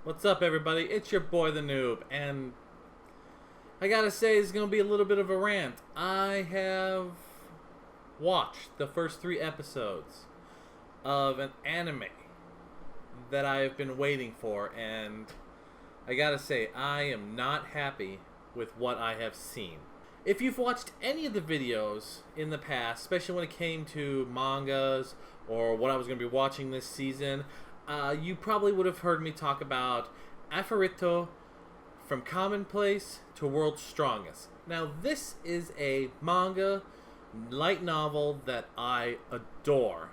What's up, everybody? It's your boy, the Noob, and I gotta say, it's gonna be a little bit of a rant. I have watched the first 3 episodes of an anime that I have been waiting for, and I gotta say, I am not happy with what I have seen. If you've watched any of the videos in the past, especially when it came to mangas or what I was going to be watching this season, you probably would have heard me talk about Arifureta from Commonplace to World's Strongest. Now, this is a manga light novel that I adore.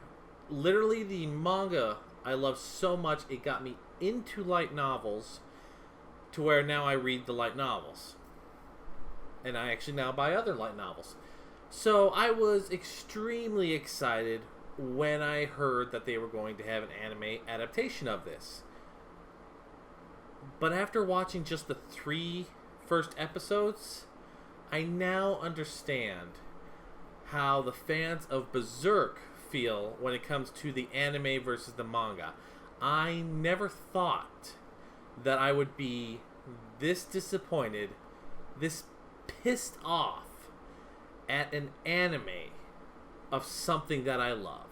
Literally, the manga I love so much, it got me into light novels to where now I read the light novels. And I actually now buy other light novels. So I was extremely excited when I heard that they were going to have an anime adaptation of this. But after watching just the 3 first episodes, I now understand how the fans of Berserk feel when it comes to the anime versus the manga. I never thought that I would be this disappointed, this pissed off at an anime of something that I love.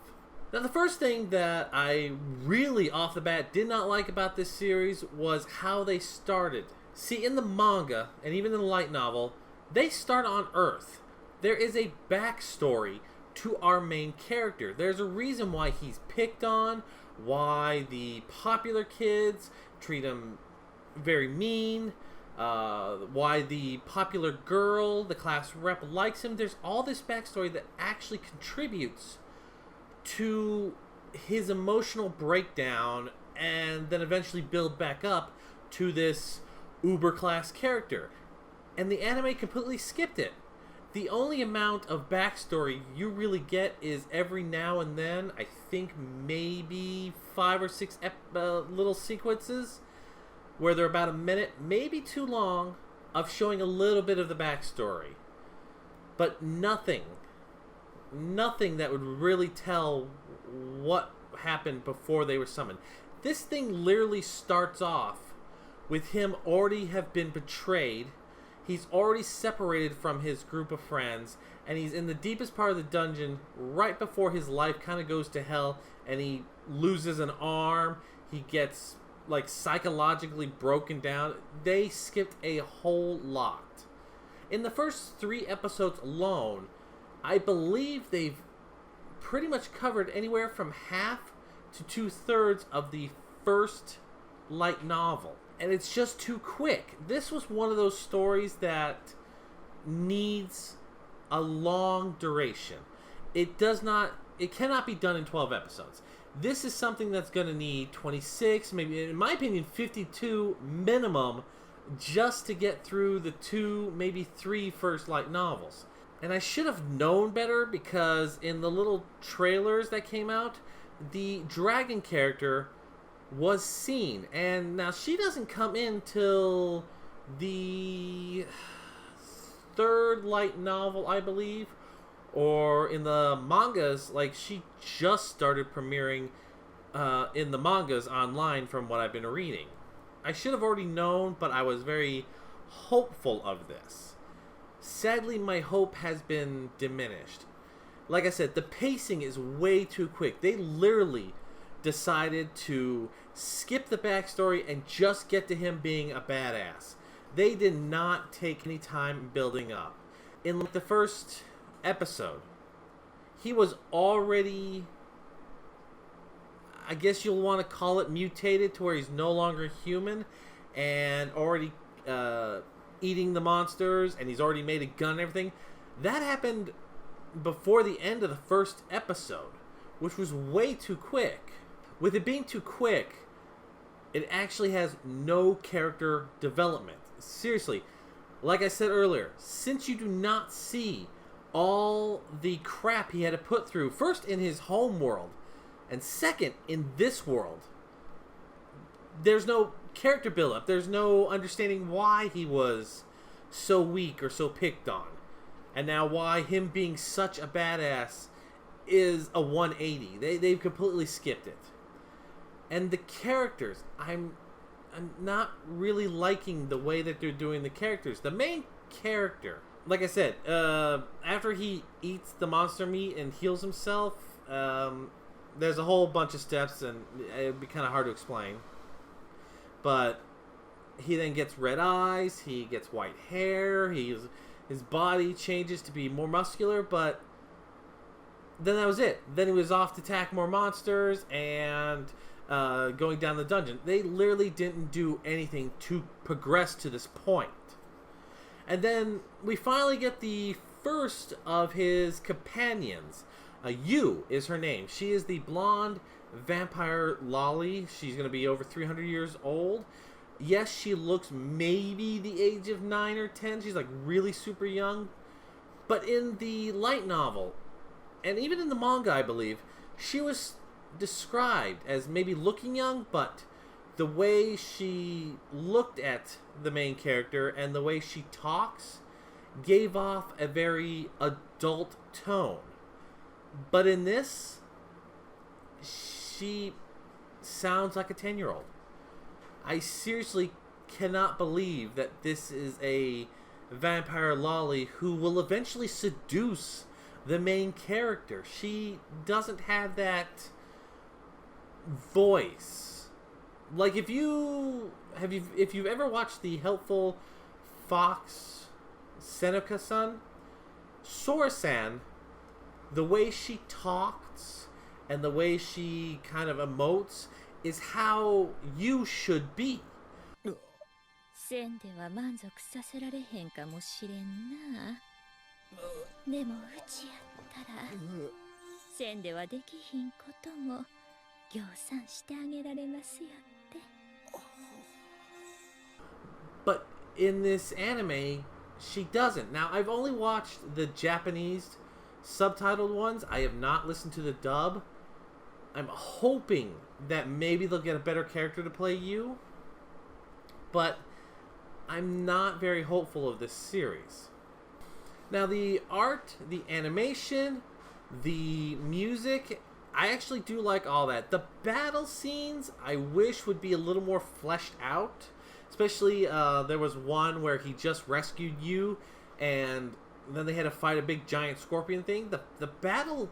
Now, the first thing that I really off the bat did not like about this series was how they started. See, in the manga and even in the light novel, they start on Earth. There is a backstory to our main character. There's a reason why he's picked on, why the popular kids treat him very mean, why the popular girl, the class rep, likes him. There's all this backstory that actually contributes to his emotional breakdown and then eventually build back up to this uber class character. And the anime completely skipped it. The only amount of backstory you really get is every now and then, I think maybe 5 or 6 little sequences where they're about a minute, maybe too long, of showing a little bit of the backstory. But nothing that would really tell what happened before they were summoned. This thing literally starts off with him already have been betrayed. He's already separated from his group of friends, and he's in the deepest part of the dungeon right before his life kind of goes to hell, and he loses an arm. He gets like psychologically broken down. They skipped a whole lot. In the first 3 episodes alone, I believe they've pretty much covered anywhere from half to 2/3 of the first light novel. And it's just too quick. This was one of those stories that needs a long duration. It cannot be done in 12 episodes. This is something that's going to need 26, maybe, in my opinion, 52 minimum just to get through the 2, maybe 3 first light novels. And I should have known better because in the little trailers that came out, the dragon character was seen. And now she doesn't come in till the 3rd light novel, I believe. Or in the mangas, like, she just started premiering in the mangas online from what I've been reading. I should have already known, but I was very hopeful of this. Sadly, my hope has been diminished. Like I said, the pacing is way too quick. They literally decided to skip the backstory and just get to him being a badass. They did not take any time building up. In like the first episode, he was already, I guess you'll want to call it, mutated to where he's no longer human and already eating the monsters, and he's already made a gun and everything. That happened before the end of the first episode, which was way too quick. With it being too quick, it actually has no character development. Seriously, like I said earlier, since you do not see all the crap he had to put through, first in his home world, and second in this world, there's no character build-up. There's no understanding why he was so weak or so picked on. And now why him being such a badass is a 180. They've completely skipped it. And the characters, I'm I'm not really liking the way that they're doing the characters. The main character, like I said, after he eats the monster meat and heals himself, there's a whole bunch of steps, and it'd be kind of hard to explain. But he then gets red eyes, he gets white hair, his body changes to be more muscular, but then that was it. Then he was off to attack more monsters and going down the dungeon. They literally didn't do anything to progress to this point. And then we finally get the first of his companions. Yu is her name. She is the blonde vampire lolly. She's going to be over 300 years old. Yes, she looks maybe the age of 9 or 10. She's like really super young. But in the light novel, and even in the manga, I believe, she was described as maybe looking young, but the way she looked at the main character and the way she talks gave off a very adult tone. But in this, she sounds like a 10-year-old. I seriously cannot believe that this is a vampire lolly who will eventually seduce the main character. She doesn't have that voice. Like if you've ever watched the Helpful Fox Seneca-san, Sora-san, the way she talks and the way she kind of emotes is how you should be. 線では満足させられへんかもしれんな。でもうちやったら線ではできひんこともぎょうさんしてあげられますよって。But in this anime, she doesn't. Now, I've only watched the Japanese subtitled ones. I have not listened to the dub. I'm hoping that maybe they'll get a better character to play you. But I'm not very hopeful of this series. Now, the art, the animation, the music, I actually do like all that. The battle scenes, I wish would be a little more fleshed out. Especially, there was one where he just rescued you, and then they had to fight a big giant scorpion thing. The battle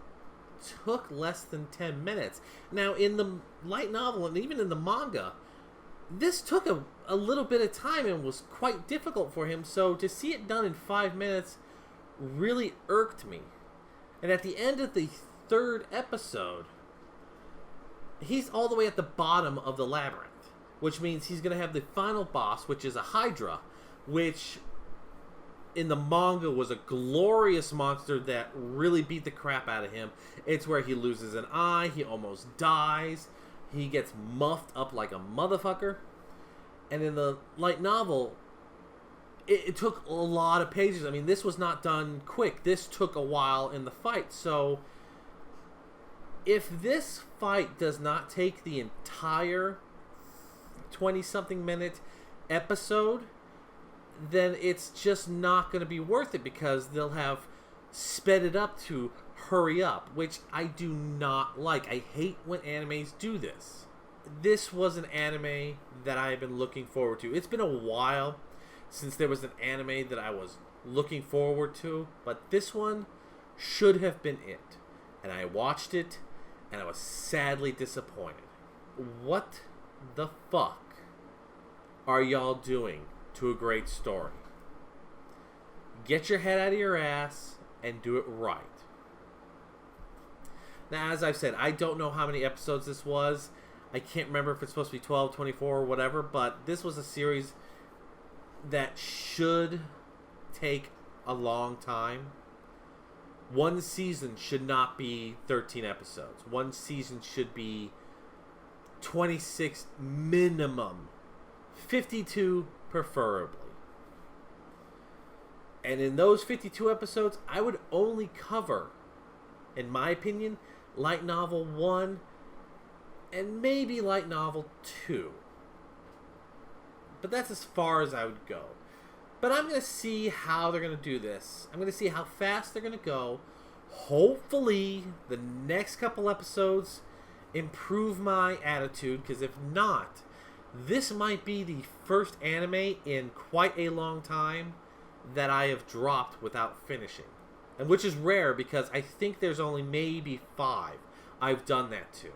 took less than 10 minutes. Now, in the light novel, and even in the manga, this took a little bit of time and was quite difficult for him. So to see it done in 5 minutes really irked me. And at the end of the 3rd episode, he's all the way at the bottom of the labyrinth, which means he's going to have the final boss, which is a Hydra, which in the manga was a glorious monster that really beat the crap out of him. It's where he loses an eye, he almost dies, he gets muffed up like a motherfucker. And in the light novel, it took a lot of pages. I mean, this was not done quick. This took a while in the fight. So if this fight does not take the entire 20-something minute episode, then it's just not going to be worth it, because they'll have sped it up to hurry up, which I do not like. I hate when animes do this. This was an anime that I have been looking forward to. It's been a while since there was an anime that I was looking forward to, but this one should have been it. And I watched it, and I was sadly disappointed. What the fuck are y'all doing to a great story? Get your head out of your ass and do it right. Now, as I've said, I don't know how many episodes this was. I can't remember if it's supposed to be 12, 24, or whatever, but this was a series that should take a long time. One season should not be 13 episodes. One season should be 26 minimum. 52 preferably. And in those 52 episodes, I would only cover, in my opinion, light novel 1 and maybe light novel 2. But that's as far as I would go. But I'm going to see how they're going to do this. I'm going to see how fast they're going to go. Hopefully, the next couple episodes improve my attitude, because if not, this might be the first anime in quite a long time that I have dropped without finishing. And which is rare because I think there's only maybe 5 I've done that to.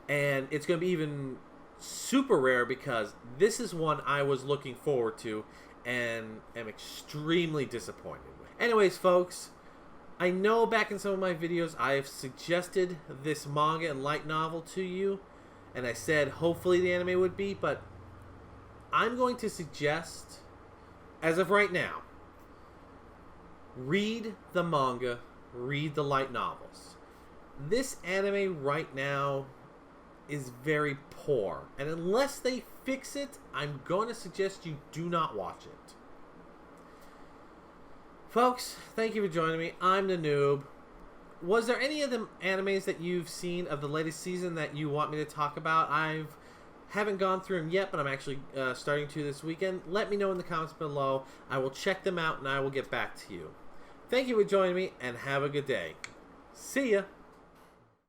And it's going to be even super rare because this is one I was looking forward to and am extremely disappointed with. Anyways, folks, I know back in some of my videos I have suggested this manga and light novel to you, and I said hopefully the anime would be, but I'm going to suggest, as of right now, read the manga, read the light novels. This anime right now is very poor, and unless they fix it, I'm going to suggest you do not watch it. Folks, thank you for joining me. I'm the Noob. Was there any of the animes that you've seen of the latest season that you want me to talk about? Haven't gone through them yet, but I'm actually starting to this weekend. Let me know in the comments below. I will check them out and I will get back to you. Thank you for joining me and have a good day. See ya!